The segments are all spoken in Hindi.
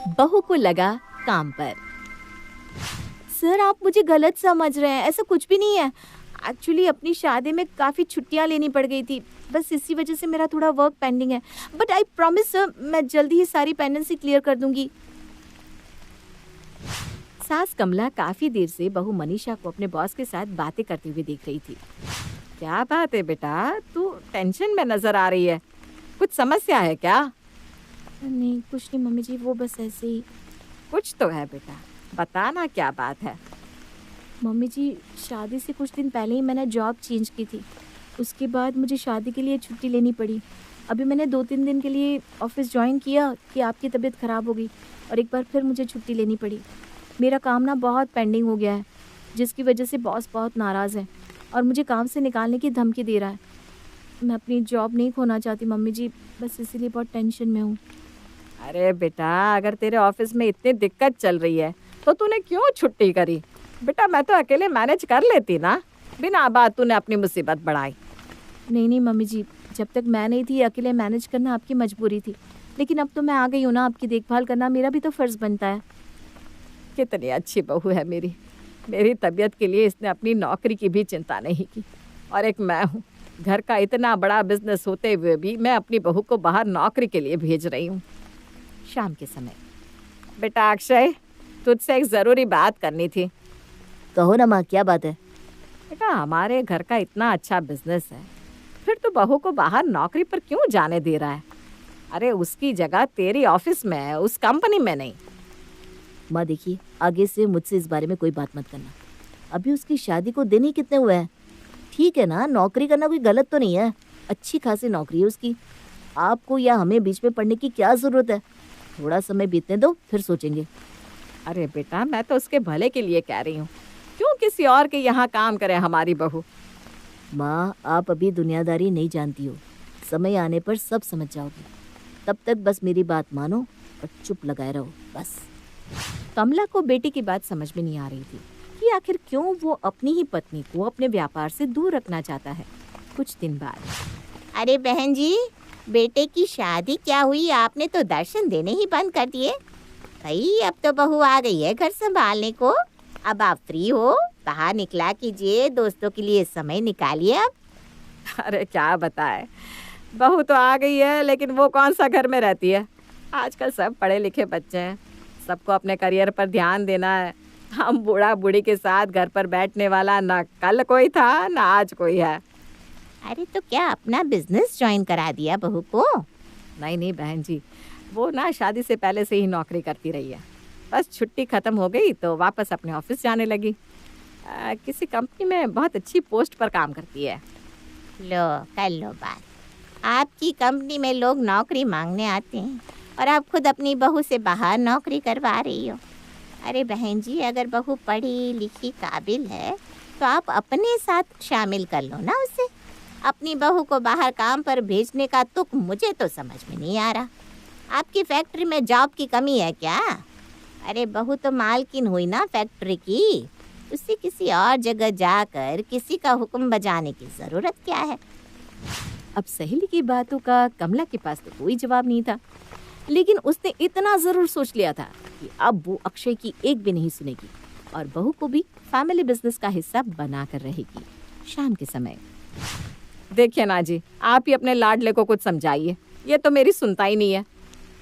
बहू को लगा काम पर। सर आप मुझे गलत समझ रहे हैं, ऐसा कुछ भी नहीं है। एक्चुअली अपनी शादी में काफ़ी छुट्टियां लेनी पड़ गई थी, बस इसी वजह से मेरा थोड़ा वर्क पेंडिंग है। बट आई प्रॉमिस सर, मैं जल्दी ही सारी पेंडेंसी क्लियर कर दूंगी। सास कमला काफ़ी देर से बहू मनीषा को अपने बॉस के साथ बातें करते हुए देख रही थी। क्या बात है बेटा, तू टेंशन में नजर आ रही है, कुछ समस्या है क्या? नहीं कुछ नहीं मम्मी जी, वो बस ऐसे ही। कुछ तो है बेटा, बताना क्या बात है। मम्मी जी शादी से कुछ दिन पहले ही मैंने जॉब चेंज की थी, उसके बाद मुझे शादी के लिए छुट्टी लेनी पड़ी। अभी मैंने 2-3 दिन के लिए ऑफिस ज्वाइन किया कि आपकी तबीयत ख़राब हो गई और एक बार फिर मुझे छुट्टी लेनी पड़ी। मेरा काम ना बहुत पेंडिंग हो गया है, जिसकी वजह से बॉस बहुत नाराज़ है और मुझे काम से निकालने की धमकी दे रहा है। मैं अपनी जॉब नहीं खोना चाहती मम्मी जी, बस इसीलिए बहुत टेंशन में हूँ। अरे बेटा, अगर तेरे ऑफिस में इतनी दिक्कत चल रही है तो तूने क्यों छुट्टी करी? बेटा मैं तो अकेले मैनेज कर लेती ना, बिना बात तूने अपनी मुसीबत बढ़ाई। नहीं नहीं मम्मी जी, जब तक मैं नहीं थी अकेले मैनेज करना आपकी मजबूरी थी, लेकिन अब तो मैं आ गई हूँ ना, आपकी देखभाल करना मेरा भी तो फ़र्ज़ बनता है। कितनी अच्छी बहू है मेरी। मेरी तबीयत के लिए इसने अपनी नौकरी की भी चिंता नहीं की। और एक मैं हूँ, घर का इतना बड़ा बिजनेस होते हुए भी मैं अपनी बहू को बाहर नौकरी के लिए भेज रही हूँ। शाम के समय, बेटा अक्षय, तुझसे एक ज़रूरी बात करनी थी। कहो ना माँ, क्या बात है? बेटा हमारे घर का इतना अच्छा बिजनेस है, फिर तू बहू को बाहर नौकरी पर क्यों जाने दे रहा है? अरे उसकी जगह तेरी ऑफिस में है, उस कंपनी में नहीं। माँ देखिए, आगे से मुझसे इस बारे में कोई बात मत करना। अभी उसकी शादी को दिन ही कितने हुए हैं। ठीक है ना, नौकरी करना कोई गलत तो नहीं है, अच्छी खासी नौकरी है उसकी। आपको या हमें बीच में पड़ने की क्या ज़रूरत है? थोड़ा समय बीतने दो, फिर सोचेंगे। अरे बेटा मैं तो उसके भले के लिए कह रही हूँ, क्यों किसी और के यहाँ काम करे हमारी बहू? माँ आप अभी दुनियादारी नहीं जानती हो, समय आने पर सब समझ जाओगी। तब तक बस मेरी बात मानो और चुप लगाए रहो बस। कमला को बेटी की बात समझ में नहीं आ रही थी कि आखिर क्यों वो अपनी ही पत्नी को अपने व्यापार से दूर रखना चाहता है। कुछ दिन बाद, अरे बहन जी, बेटे की शादी क्या हुई, आपने तो दर्शन देने ही बंद कर दिए। भाई अब तो बहू आ गई है घर संभालने को, अब आप फ्री हो, बाहर निकला कीजिए, दोस्तों के लिए समय निकालिए अब। अरे क्या बताए, बहू तो आ गई है लेकिन वो कौन सा घर में रहती है। आजकल सब पढ़े लिखे बच्चे हैं, सबको अपने करियर पर ध्यान देना है। हम बूढ़ा बूढ़ी के साथ घर पर बैठने वाला ना कल कोई था ना आज कोई है। अरे तो क्या अपना बिजनेस ज्वाइन करा दिया बहू को? नहीं नहीं बहन जी, वो ना शादी से पहले से ही नौकरी करती रही है, बस छुट्टी ख़त्म हो गई तो वापस अपने ऑफिस जाने लगी। किसी कंपनी में बहुत अच्छी पोस्ट पर काम करती है। लो कर लो बात, आपकी कंपनी में लोग नौकरी मांगने आते हैं और आप खुद अपनी बहू से बाहर नौकरी करवा रही हो। अरे बहन जी, अगर बहू पढ़ी लिखी काबिल है तो आप अपने साथ शामिल कर लो ना उसे। अपनी बहू को बाहर काम पर भेजने का तुक मुझे तो समझ में नहीं आ रहा। आपकी फैक्ट्री में जॉब की कमी है क्या? अरे बहू तो मालकिन हुई ना फैक्ट्री की, उसे किसी और जगह जाकर किसी का हुक्म बजाने की ज़रूरत क्या है? अब सहेली की बातों का कमला के पास तो कोई जवाब नहीं था, लेकिन उसने इतना ज़रूर सोच लिया था कि अब वो अक्षय की एक भी नहीं सुनेगी और बहू को भी फैमिली बिजनेस का हिस्सा बनाकर रहेगी। शाम के समय, देखिए ना जी, आप ही अपने लाडले को कुछ समझाइए, ये तो मेरी सुनता ही नहीं है।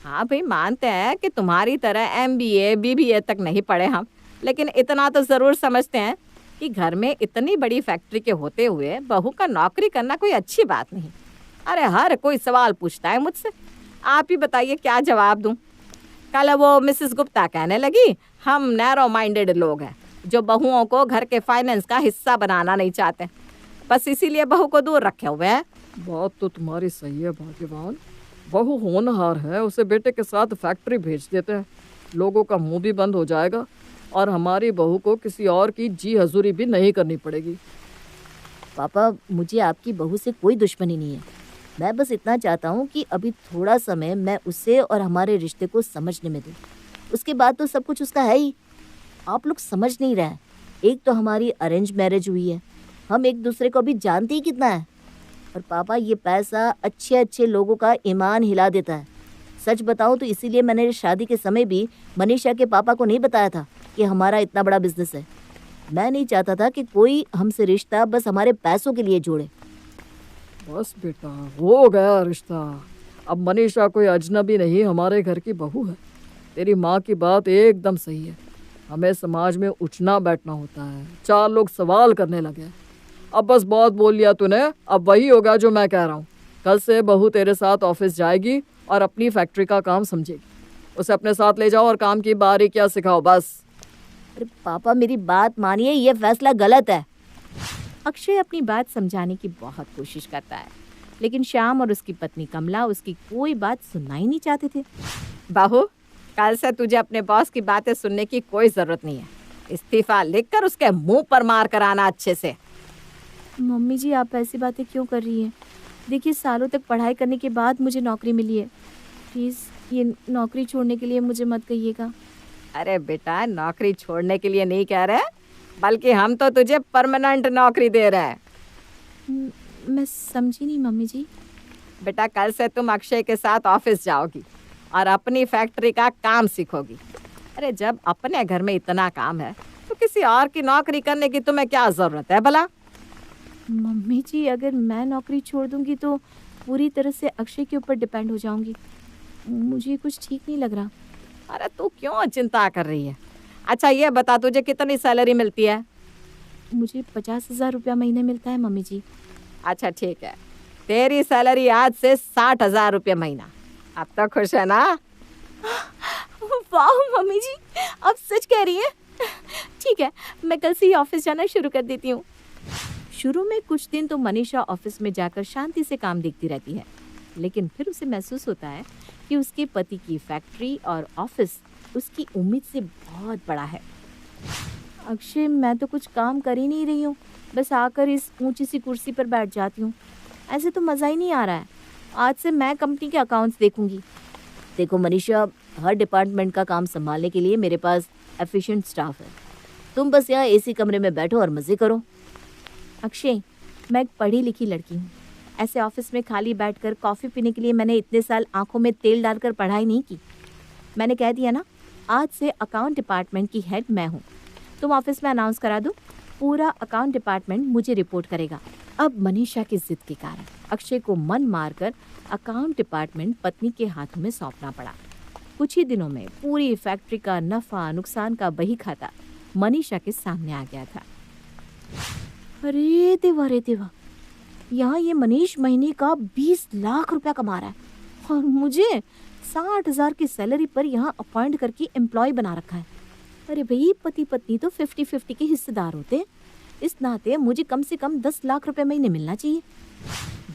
हाँ भाई, मानते हैं कि तुम्हारी तरह MBA BBA तक नहीं पढ़े हम, लेकिन इतना तो ज़रूर समझते हैं कि घर में इतनी बड़ी फैक्ट्री के होते हुए बहू का नौकरी करना कोई अच्छी बात नहीं। अरे हर कोई सवाल पूछता है मुझसे, आप ही बताइए क्या जवाब दूं? कल वो मिसेस गुप्ता कहने लगी हम नैरो माइंडेड लोग हैं जो बहुओं को घर के फाइनेंस का हिस्सा बनाना नहीं चाहते, बस इसीलिए बहू को दूर रखे हुए हैं। बात तो तुम्हारी सही है भाग्यवान, बहू होनहार है, उसे बेटे के साथ फैक्ट्री भेज देते हैं, लोगों का मुंह भी बंद हो जाएगा और हमारी बहू को किसी और की जी हजूरी भी नहीं करनी पड़ेगी। पापा मुझे आपकी बहू से कोई दुश्मनी नहीं है, मैं बस इतना चाहता हूँ कि अभी थोड़ा समय मैं उसे और हमारे रिश्ते को समझने में दूँ, उसके बाद तो सब कुछ उसका है ही। आप लोग समझ नहीं रहे हैं, एक तो हमारी अरेंज मैरिज हुई है, हम एक दूसरे को अभी जानते ही कितना है, और पापा ये पैसा अच्छे अच्छे लोगों का ईमान हिला देता है, सच बताऊं तो इसीलिए मैंने शादी के समय भी मनीषा के पापा को नहीं बताया था कि हमारा इतना बड़ा बिजनेस है। मैं नहीं चाहता था कि कोई हमसे रिश्ता बस हमारे पैसों के लिए जोड़े। बस बेटा, हो गया रिश्ता। अब मनीषा कोई अजनबी नहीं, हमारे घर की बहू है। तेरी माँ की बात एकदम सही है। हमें समाज में उठना बैठना होता है। 4 लोग सवाल करने लगे। अब बस बहुत बोल लिया तूने, अब वही होगा जो मैं कह रहा हूँ। कल से बहू तेरे साथ ऑफिस जाएगी और अपनी फैक्ट्री का काम समझेगी। उसे अपने साथ ले जाओ और काम की बारीकियां सिखाओ बस। अरे पापा मेरी बात मानिए, ये फैसला गलत है। अक्षय अपनी बात समझाने की बहुत कोशिश करता है, लेकिन श्याम और उसकी पत्नी कमला उसकी कोई बात सुनना ही नहीं चाहते थे। बहू, कल से तुझे अपने बॉस की बातें सुनने की कोई जरूरत नहीं है। इस्तीफा लिखकर उसके मुंह पर मार कर आना अच्छे से। मम्मी जी, आप ऐसी बातें क्यों कर रही हैं? देखिए, सालों तक पढ़ाई करने के बाद मुझे नौकरी मिली है। प्लीज़ ये नौकरी छोड़ने के लिए मुझे मत कहिएगा। अरे बेटा, नौकरी छोड़ने के लिए नहीं कह रहे, बल्कि हम तो तुझे परमानेंट नौकरी दे रहे हैं। मैं समझी नहीं मम्मी जी। बेटा, कल से तुम अक्षय के साथ ऑफिस जाओगी और अपनी फैक्ट्री का काम सीखोगी। अरे जब अपने घर में इतना काम है तो किसी और की नौकरी करने की तुम्हें क्या जरूरत है भला? मम्मी जी, अगर मैं नौकरी छोड़ दूंगी तो पूरी तरह से अक्षय के ऊपर डिपेंड हो जाऊंगी। मुझे कुछ ठीक नहीं लग रहा। अरे तू क्यों चिंता कर रही है? अच्छा ये बता, तुझे कितनी सैलरी मिलती है? मुझे 50,000 रुपया महीने मिलता है मम्मी जी। अच्छा ठीक है, तेरी सैलरी आज से 60,000 रुपये महीना। अब तो खुश है ना? वाह मम्मी जी, आप सच कह रही हैं? ठीक है, मैं कल से ही ऑफिस जाना शुरू कर देती हूँ। शुरू में कुछ दिन तो मनीषा ऑफिस में जाकर शांति से काम देखती रहती है, लेकिन फिर उसे महसूस होता है कि उसके पति की फैक्ट्री और ऑफिस उसकी उम्मीद से बहुत बड़ा है। अक्षय, मैं तो कुछ काम कर ही नहीं रही हूँ, बस आकर इस ऊंची सी कुर्सी पर बैठ जाती हूँ। ऐसे तो मज़ा ही नहीं आ रहा है। आज से मैं कंपनी के अकाउंट्स देखूंगी। देखो मनीषा, हर डिपार्टमेंट का काम संभालने के लिए मेरे पास एफिशिएंट स्टाफ है। तुम बस यहाँ एसी कमरे में बैठो और मज़े करो। अक्षय, मैं एक पढ़ी लिखी लड़की हूँ। ऐसे ऑफिस में खाली बैठकर कॉफ़ी पीने के लिए मैंने इतने साल आंखों में तेल डालकर पढ़ाई नहीं की। मैंने कह दिया ना, आज से अकाउंट डिपार्टमेंट की हेड मैं हूँ। तुम ऑफिस में अनाउंस करा दो, पूरा अकाउंट डिपार्टमेंट मुझे रिपोर्ट करेगा। अब मनीषा की जिद के कारण अक्षय को मन मारकर अकाउंट डिपार्टमेंट पत्नी के हाथों में सौंपना पड़ा। कुछ ही दिनों में पूरी फैक्ट्री का नफा नुकसान का बही खाता मनीषा के सामने आ गया था। अरे देवा, यहाँ ये मनीष महीने का 20 लाख रुपया कमा रहा है और मुझे 60,000 की सैलरी पर यहाँ अपॉइंट करके एम्प्लॉय बना रखा है। अरे भाई, पति पत्नी तो 50-50 के हिस्सेदार होते हैं। इस नाते मुझे कम से कम 10 लाख रुपए महीने मिलना चाहिए।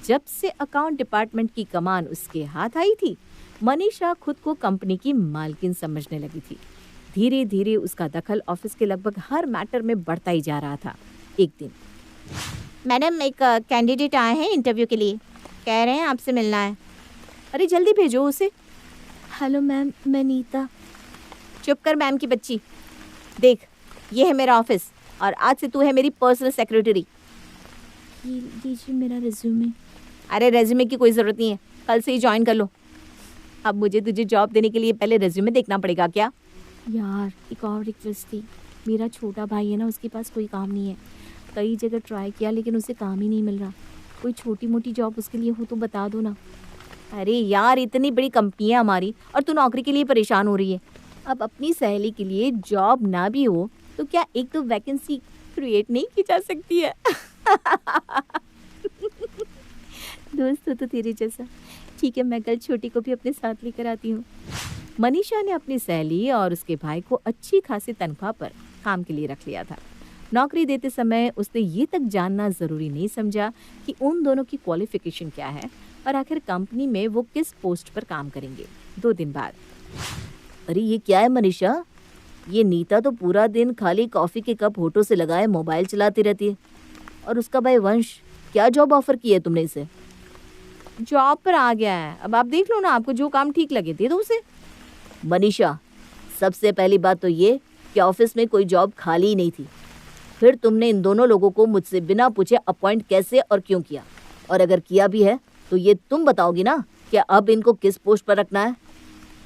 जब से अकाउंट डिपार्टमेंट की कमान उसके हाथ आई थी, मनीषा खुद को कंपनी की मालकिन समझने लगी थी। धीरे धीरे उसका दखल ऑफिस के लगभग हर मैटर में बढ़ता ही जा रहा था। एक दिन, मैडम, एक कैंडिडेट आए हैं इंटरव्यू के लिए, कह रहे हैं आपसे मिलना है। अरे जल्दी भेजो उसे। हेलो मैम, मैं नीता। चुप कर मैम की बच्ची। देख, ये है मेरा ऑफिस और आज से तू है मेरी पर्सनल सेक्रेटरी। ये लीजिए मेरा रिज्यूमे। अरे रेज्यूमे की कोई ज़रूरत नहीं है, कल से ही ज्वाइन कर लो। अब मुझे तुझे जॉब देने के लिए पहले रेज्यूमे देखना पड़ेगा क्या? यार, एक और रिक्वेस्ट थी। मेरा छोटा भाई है ना, उसके पास कोई काम नहीं है। कई जगह ट्राई किया लेकिन उसे काम ही नहीं मिल रहा। कोई छोटी मोटी जॉब उसके लिए हो तो बता दो ना। अरे यार, इतनी बड़ी कंपनी है हमारी और तू नौकरी के लिए परेशान हो रही है। अब अपनी सहेली के लिए जॉब ना भी हो तो क्या एक तो वैकेंसी क्रिएट नहीं की जा सकती है? दोस्त हो तो तेरे जैसा। ठीक है, मैं कल छोटी को भी अपने साथ लेकर आती हूँ। मनीषा ने अपनी सहेली और उसके भाई को अच्छी खासी तनख्वाह पर काम के लिए रख लिया था। नौकरी देते समय उसने ये तक जानना ज़रूरी नहीं समझा कि उन दोनों की क्वालिफिकेशन क्या है और आखिर कंपनी में वो किस पोस्ट पर काम करेंगे। 2 दिन बाद, अरे ये क्या है मनीषा? ये नीता तो पूरा दिन खाली कॉफ़ी के कप होठों से लगाए मोबाइल चलाती रहती है। और उसका भाई वंश, क्या जॉब ऑफर की है तुमने इसे? जॉब पर आ गया है। अब आप देख लो ना, आपको जो काम ठीक लगे दे दो उसे। मनीषा, सबसे पहली बात तो ये कि ऑफिस में कोई जॉब खाली ही नहीं थी। फिर तुमने इन दोनों लोगों को मुझसे बिना पूछे अपॉइंट कैसे और क्यों किया? और अगर किया भी है तो ये तुम बताओगी ना कि अब इनको किस पोस्ट पर रखना है?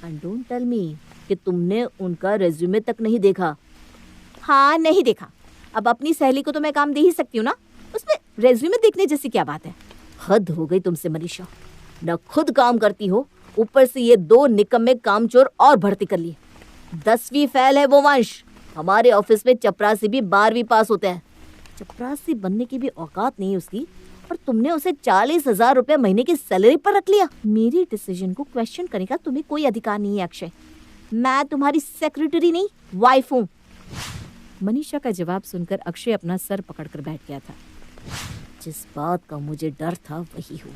एंड डोंट टेल मी कि तुमने उनका रेज्यूमे तक नहीं देखा। हाँ, नहीं देखा। अब अपनी सहेली को तो मैं काम दे ही सकती हूँ ना, उसमें रेज्यूमे देखने जैसी क्या बात है। हद हो गई तुमसे मनीषा, न खुद काम करती हो, ऊपर से ये 2 निकम्मे कामचोर और भर्ती कर लिए। 10वीं फेल है वो वंश। हमारे ऑफिस में चपरासी भी 12वीं पास होते हैं। चपरासी बनने की भी औकात नहीं उसकी, और तुमने उसे 40,000 रुपए महीने की सैलरी पर रख लिया। मेरी डिसीजन को क्वेश्चन करने का तुम्हें कोई अधिकार नहीं है अक्षय। मैं तुम्हारी सेक्रेटरी नहीं, वाइफ हूँ। मनीषा का जवाब सुनकर अक्षय अपना सर पकड़कर बैठ गया था। जिस बात का मुझे डर था वही हुआ।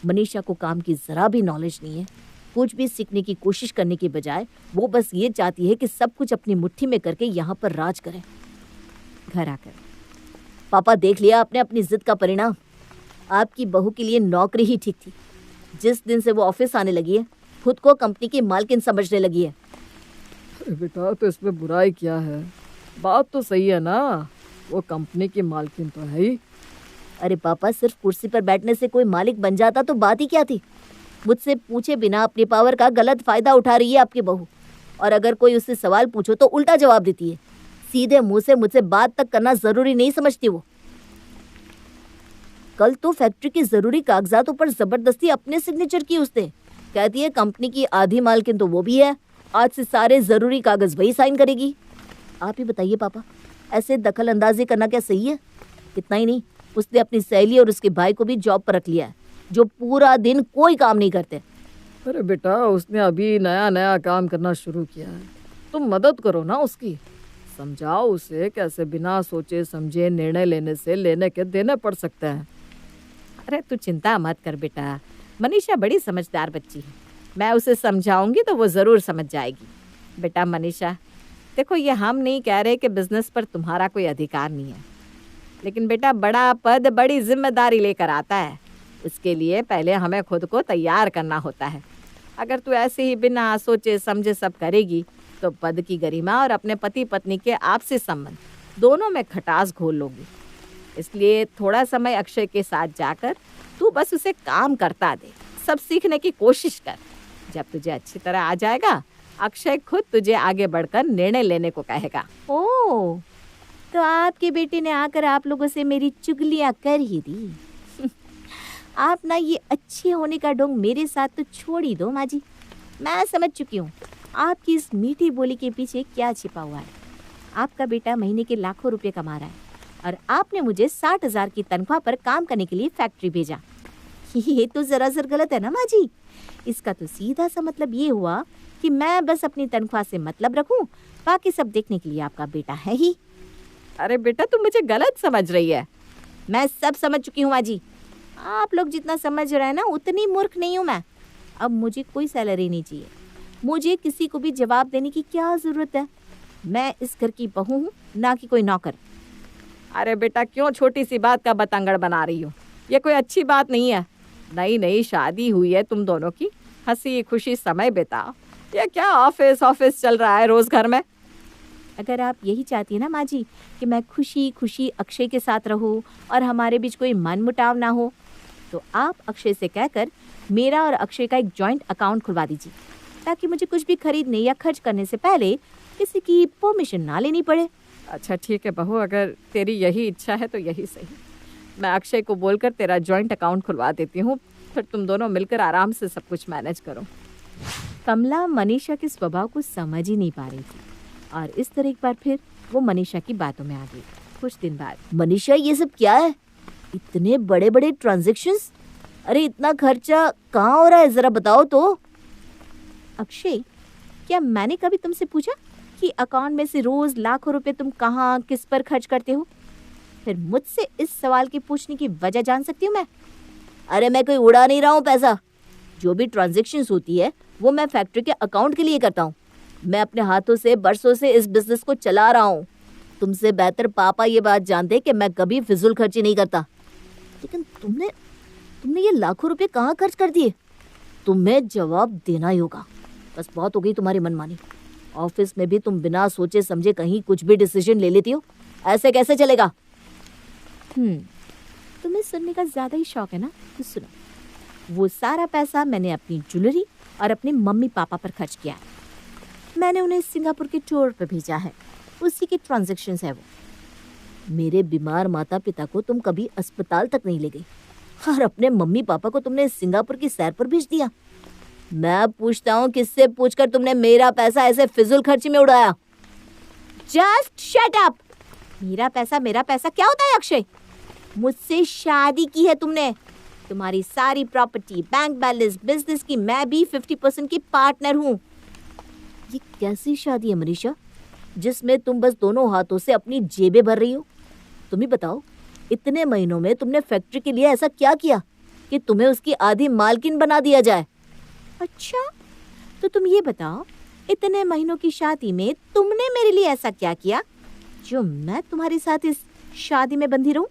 मनीषा को काम की जरा भी नॉलेज नहीं है। कुछ भी सीखने की कोशिश करने की बजाय वो बस ये चाहती है कि सब कुछ अपनी मुट्ठी में करके यहाँ पर राज करे। घर आकर पापा देख लिया आपने अपनी जिद का परिणाम। आपकी बहू के लिए नौकरी ही ठीक थी। जिस दिन से वो ऑफिस आने लगी है, खुद को कंपनी की मालकिन समझने लगी है। अरे बेटा, तो इसमें बुराई क्या है? बात तो सही है ना, वो कंपनी की मालकिन तो है ही। अरे पापा, सिर्फ कुर्सी पर बैठने से कोई मालिक बन जाता तो बात ही क्या थी। मुझसे पूछे बिना अपनी पावर का गलत फायदा उठा रही है आपकी बहू, और अगर कोई उससे सवाल पूछो तो उल्टा जवाब देती है। सीधे मुंह से मुझसे बात तक करना जरूरी नहीं समझती वो। कल तो फैक्ट्री की जरूरी कागजातों पर जबरदस्ती अपने सिग्नेचर की उसने। कहती है कंपनी की आधी मालकिन तो वो भी है, आज से सारे जरूरी कागज वही साइन करेगी। आप ही बताइए पापा, ऐसे दखल अंदाजी करना क्या सही है? इतना ही नहीं, उसने अपनी सहेली और उसके भाई को भी जॉब पर रख लिया है, जो पूरा दिन कोई काम नहीं करते। अरे बेटा, उसने अभी नया नया काम करना शुरू किया है, तुम मदद करो ना उसकी। समझाओ उसे कैसे बिना सोचे समझे निर्णय लेने से लेने के देने पड़ सकते हैं। अरे तू चिंता मत कर बेटा, मनीषा बड़ी समझदार बच्ची है। मैं उसे समझाऊंगी तो वो ज़रूर समझ जाएगी। बेटा मनीषा, देखो ये हम नहीं कह रहे कि बिजनेस पर तुम्हारा कोई अधिकार नहीं है, लेकिन बेटा बड़ा पद बड़ी जिम्मेदारी लेकर आता है। इसके लिए पहले हमें खुद को तैयार करना होता है। अगर तू ऐसे ही बिना सोचे समझे सब करेगी तो पद की गरिमा और अपने पति पत्नी के आपसी संबंध दोनों में खटास घोल लोगी। इसलिए थोड़ा समय अक्षय के साथ जाकर तू बस उसे काम करता दे, सब सीखने की कोशिश कर। जब तुझे अच्छी तरह आ जाएगा, अक्षय खुद तुझे आगे बढ़कर निर्णय लेने को कहेगा। ओह, तो आपके बेटे ने आकर आप लोगों से मेरी चुगलियां कर ही दी। आप ना ये अच्छे होने का ढोंग मेरे साथ तो छोड़ ही दो माँ जी। मैं समझ चुकी हूँ आपकी इस मीठी बोली के पीछे क्या छिपा हुआ है। आपका बेटा महीने के लाखों रुपए कमा रहा है और आपने मुझे 60,000 की तनख्वाह पर काम करने के लिए फैक्ट्री भेजा। ये तो जरा जर गलत है ना माँ जी। इसका तो सीधा सा मतलब ये हुआ कि मैं बस अपनी तनख्वाह से मतलब रखूं, बाकी सब देखने के लिए आपका बेटा है ही। अरे बेटा, तुम मुझे गलत समझ रही है। मैं सब समझ चुकी हूँ माँ जी। आप लोग जितना समझ रहे हैं ना, उतनी मूर्ख नहीं हूँ मैं। अब मुझे कोई सैलरी नहीं चाहिए, मुझे किसी को भी जवाब देने की क्या ज़रूरत है। मैं इस घर की बहू हूँ, ना कि कोई नौकर। अरे बेटा, क्यों छोटी सी बात का बतंगड़ बना रही हो? ये कोई अच्छी बात नहीं है। नई नई शादी हुई है तुम दोनों की, हंसी खुशी समय बिताओ। ये क्या ऑफिस ऑफिस चल रहा है रोज घर में? अगर आप यही चाहती है ना माँ जी कि मैं खुशी खुशी अक्षय के साथ रहूँ और हमारे बीच कोई मनमुटाव ना हो, तो आप अक्षय से कहकर मेरा और अक्षय का एक जॉइंट अकाउंट खुलवा दीजिए, ताकि मुझे कुछ भी खरीदने या खर्च करने से पहले किसी की परमिशन ना लेनी पड़े। अच्छा ठीक है बहू, अगर तेरी यही इच्छा है तो यही सही। मैं अक्षय को बोलकर तेरा जॉइंट अकाउंट खुलवा देती हूँ, फिर तुम दोनों मिलकर आराम से सब कुछ मैनेज करो। कमला मनीषा के स्वभाव को समझ ही नहीं पा रही थी और इस तरह एक बार फिर वो मनीषा की बातों में आ गई। कुछ दिन बाद, मनीषा ये सब क्या है? इतने बड़े बड़े ट्रांजैक्शंस, अरे इतना खर्चा कहाँ हो रहा है, जरा बताओ तो। अक्षय, क्या मैंने कभी तुमसे पूछा कि अकाउंट में से रोज लाखों रुपए तुम कहाँ किस पर खर्च करते हो? फिर मुझसे इस सवाल के पूछने की वजह जान सकती हूँ मैं? अरे मैं कोई उड़ा नहीं रहा हूँ पैसा। जो भी ट्रांजैक्शंस होती है वो मैं फैक्ट्री के अकाउंट के लिए करता हूँ। मैं अपने हाथों से बरसों से इस बिजनेस को चला रहा हूँ। तुमसे बेहतर पापा ये बात जानते कि मैं कभी फिजूल खर्ची नहीं करता। लेकिन तुमने ये लाखों रुपए कहाँ खर्च कर दिए? तुम्हें जवाब देना ही होगा। बस बहुत हो गई तुम्हारी मनमानी। ऑफिस में भी तुम बिना सोचे समझे कहीं कुछ भी डिसीजन ले लेती हो, ऐसे कैसे चलेगा? तुम्हें सुनने का ज्यादा ही शौक है ना, तो सुनो। वो सारा पैसा मैंने अपनी ज्वेलरी और अपने मम्मी पापा पर खर्च किया है। मैंने उन्हें सिंगापुर के टूर पर भेजा है, उसी के ट्रांजैक्शंस है वो। मेरे बीमार माता पिता को तुम कभी अस्पताल तक नहीं ले गई और अपने मम्मी पापा को तुमने सिंगापुर की सैर पर भेज दिया। मैं पूछता हूँ किससे पूछकर तुमने मेरा पैसा ऐसे फिजूल खर्ची में उड़ाया? Just shut up. मेरा पैसा क्या होता है अक्षय? मुझसे शादी की है तुमने। तुम्हारी सारी प्रॉपर्टी, बैंक बैलेंस, बिजनेस की मैं भी 50% की पार्टनर हूँ। ये कैसी शादी है मनीषा, जिसमें तुम बस दोनों हाथों से अपनी जेबें भर रही हो? तुम ही बताओ, इतने महीनों में तुमने फैक्ट्री के लिए ऐसा क्या किया कि तुम्हें उसकी आधी मालकिन बना दिया जाए? अच्छा, तो तुम ये बताओ, इतने महीनों की शादी में तुमने मेरे लिए ऐसा क्या किया जो मैं तुम्हारे साथ इस शादी में बंधी रहूं?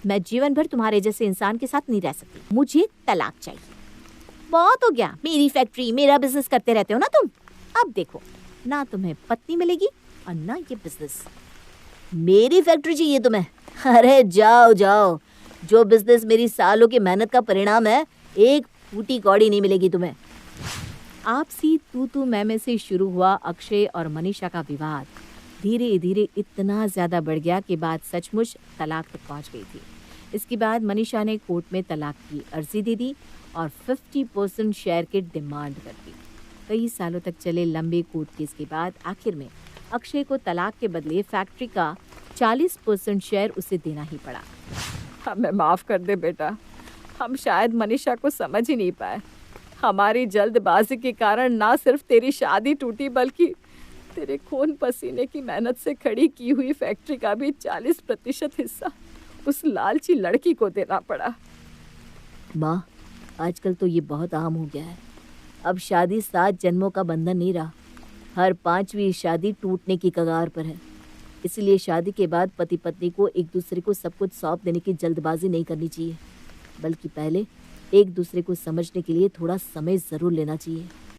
मैं जीवन भर तुम्हारे जैसे इंसान के साथ नहीं रह सकती। मुझे तलाक चाहिए। बहुत हो गया, मेरी फैक्ट्री, मेरा बिजनेस करते रहते हो ना तुम। अब देखो, ना तुम्हें पत्नी मिलेगी और ना ये बिजनेस। मेरी फैक्ट्री चाहिए तुम्हें? अरे जाओ जाओ, जो बिजनेस मेरी सालों की मेहनत का परिणाम है, एक फूटी कौड़ी नहीं मिलेगी तुम्हें। आपसी तू मैं से शुरू हुआ अक्षय और मनीषा का विवाद धीरे धीरे इतना ज्यादा बढ़ गया कि बात सचमुच तलाक तक पहुंच गई थी। इसके बाद मनीषा ने कोर्ट में तलाक की अर्जी दे दी और 50% शेयर की डिमांड कर दी। कई सालों तक चले लंबे कोर्ट केस के बाद आखिर में अक्षय को तलाक के बदले फैक्ट्री का 40% शेयर उसे देना ही पड़ा। हमें माफ कर दे बेटा, हम शायद मनीषा को समझ ही नहीं पाए। हमारी जल्दबाजी के कारण ना सिर्फ तेरी शादी टूटी, बल्कि तेरे खून पसीने की मेहनत से खड़ी की हुई फैक्ट्री का भी 40% हिस्सा उस लालची लड़की को देना पड़ा। माँ, आजकल तो ये बहुत आम हो गया है। अब शादी 7 जन्मों का बंधन नहीं रहा, हर 5वीं शादी टूटने की कगार पर है। इसलिए शादी के बाद पति पत्नी को एक दूसरे को सब कुछ सौंप देने की जल्दबाजी नहीं करनी चाहिए, बल्कि पहले एक दूसरे को समझने के लिए थोड़ा समय ज़रूर लेना चाहिए।